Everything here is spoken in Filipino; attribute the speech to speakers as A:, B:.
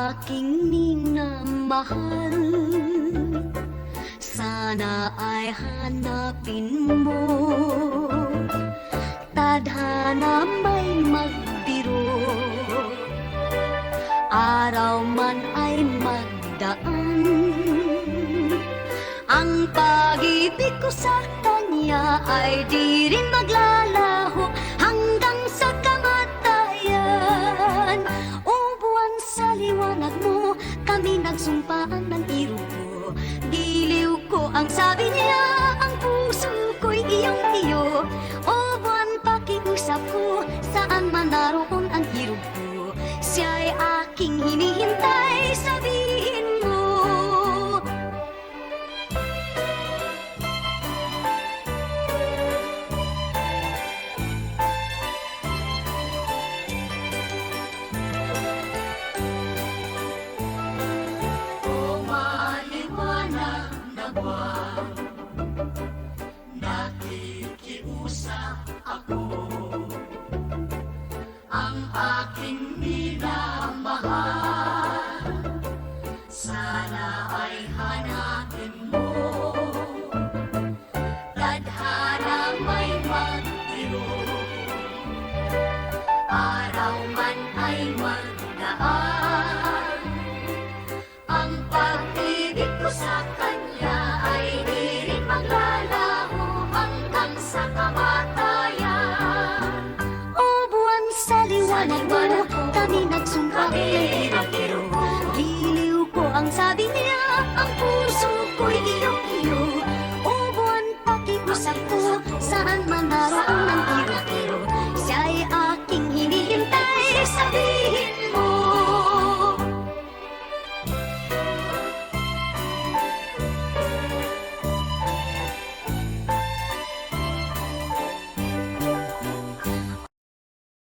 A: aking minamahal, sana ay hanapin mo. Tadhana may magbiro, araw man ay magdaan. Ang pag-ibig ko sa kanya ay di rin maglalaho hanggang sa kamatayan. O buwan, sa liwanag mo kami nagsumpaan ng irugo. Diliw ko ang sabi niya, ang puso ko'y iyong-iyo. O buwan, pakiusap ko, saan man naroon ang hirog ko, siya'y aking hinihintay, sabihin mo. O maliwanag na buwan, nakikiusap ako, ang aking minamahal, sana ay hanapin mo. Tadhana may magdiro, araw man ay magdaan. Ang pag-ibig ko sa kanya ay di rin maglalaho hanggang sa kamatayan. O buwan, sa liwanag mo kami nagsumpang